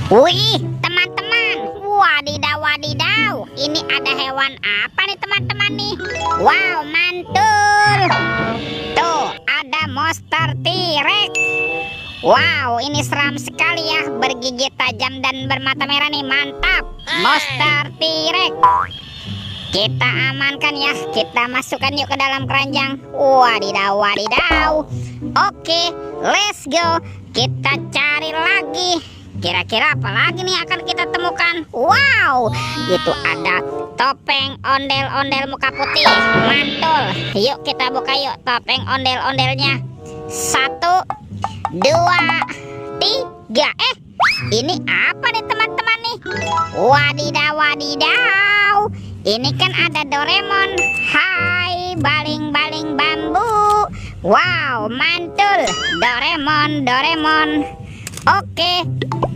Wih, teman-teman. Wadidaw, wadidaw. Ini ada hewan apa nih teman-teman nih? Wow, mantul. Tuh, ada monster T-Rex. Wow, ini seram sekali ya. Bergigi tajam dan bermata merah nih. Mantap. Monster T-Rex. Kita amankan ya. Kita masukkan yuk ke dalam keranjang. Wadidaw, wadidaw. Oke, let's go. Kita cari lagi. Kira-kira apa lagi nih akan kita temukan? Wow, itu ada topeng ondel-ondel muka putih. Mantul. Yuk kita buka yuk topeng ondel-ondelnya. 1, 2, 3. Ini apa nih teman-teman nih? Wadidaw, wadidaw. Ini kan ada Doraemon. Hai, baling-baling bambu. Wow, mantul. Doraemon, Doraemon. Oke.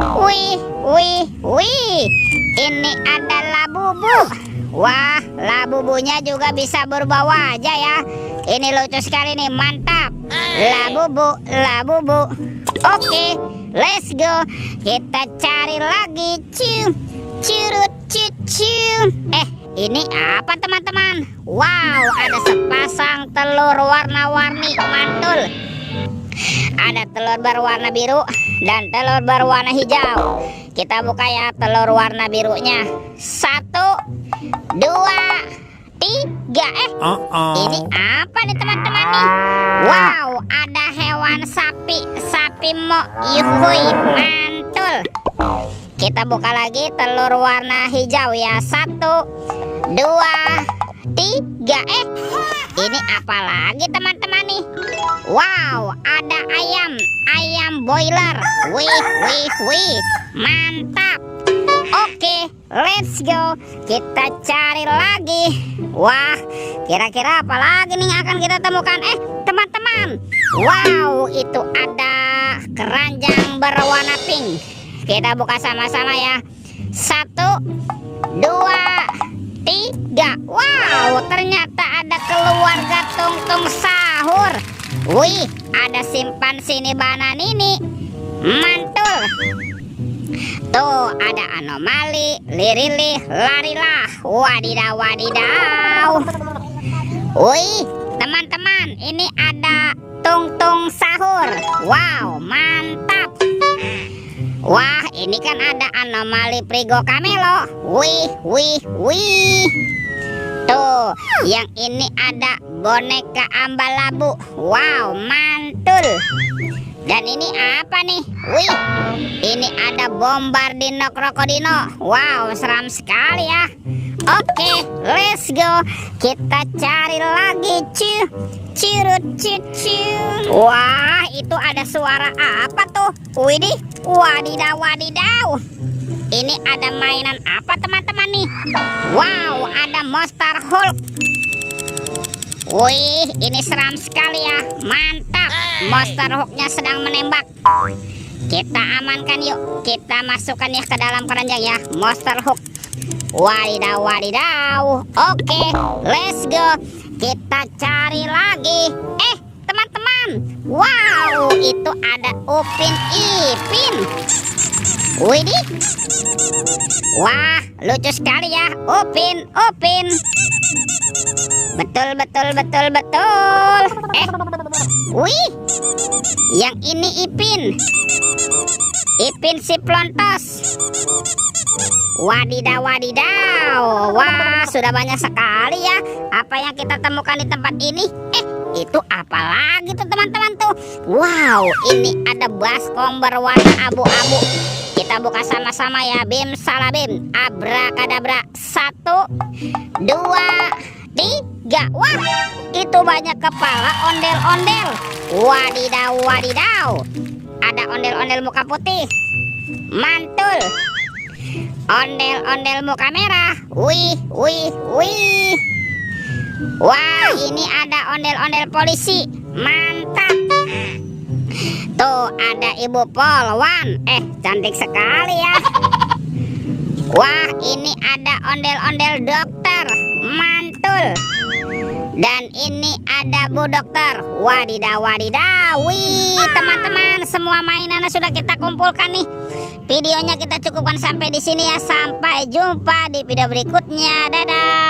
Wih, wih, wih. Ini ada Labubu. Wah, Labubunya juga bisa berubah wajah ya. Ini lucu sekali nih, mantap. Labubu, Labubu. Oke, let's go. Kita cari lagi. Curut, cucu. Ini apa teman-teman? Wow, ada sepasang telur warna-warni. Mantul. Ada telur berwarna biru dan telur berwarna hijau. Kita buka ya telur warna birunya. 1, 2, 3. Ini apa nih teman-teman nih? Wow, ada hewan sapi. Sapi mo yuhui. Mantul. Kita buka lagi telur warna hijau ya. 1, 2, 3. Ini apa lagi teman-teman nih? Wow, ada ayam. Ayam boiler. Wih, wih, wih. Mantap. Oke, let's go. Kita cari lagi. Wah, kira-kira apa lagi nih akan kita temukan? Teman-teman. Wow, itu ada keranjang berwarna pink. Kita buka sama-sama ya. 1, 2, 3. Wow, ternyata ada keluarga Tung-Tung Sahur. Wih, ada simpansi Bananini. Mantul. Tuh, ada anomali, lirili, larilah. Wadidaw, wadidaw. Wih, teman-teman, ini ada Tung-Tung Sahur. Wow, mantap. Wah, ini kan ada anomali Prigo Camelo. Wih, wih, wih. Tuh, yang ini ada boneka Ambalabu. Wow, mantul. Dan ini apa nih? Wih, ini ada Bombardino Krokodino. Wow, seram sekali ya. Oke, let's go. Kita cari lagi. Curut, cucu. Wah, itu ada suara apa tuh? Widih, wadidaw, wadidaw. Ini ada mainan apa teman-teman nih? Wow, ada Monster Hulk. Wih, ini seram sekali ya. Mantap. Monster Hulknya sedang menembak. Kita amankan yuk. Kita masukkan ya ke dalam keranjang ya. Monster Hulk. Wadidaw, wadidaw. Oke, let's go. Kita cari lagi. Teman-teman. Wow, itu ada Upin Ipin. Widih. Wah, lucu sekali ya. Upin, Upin. Betul, betul, betul, betul. Wih, yang ini Ipin. Ipin si Plontos. Wadidaw, wadidaw. Wah, sudah banyak sekali ya apa yang kita temukan di tempat ini. Itu apa lagi tuh teman-teman tuh? Wow, ini ada baskom berwarna abu-abu. Kita buka sama-sama ya. Bim salabim, abrakadabra. 1, 2, 3. Wah, itu banyak kepala ondel-ondel. Wadidaw, wadidaw. Ada ondel-ondel muka putih. Mantul. Ondel-ondel muka merah. Wih, wih, wih. Wah, ini ada ondel-ondel polisi. Mantap. Tuh, ada Ibu Polwan. Cantik sekali ya. Wah, ini ada ondel-ondel dokter. Mantul. Dan ini ada Bu Dokter. Wadidaw, wadidaw. Wih, teman-teman, semua mainannya sudah kita kumpulkan nih. Videonya kita cukupkan sampai di sini ya. Sampai jumpa di video berikutnya. Dadah.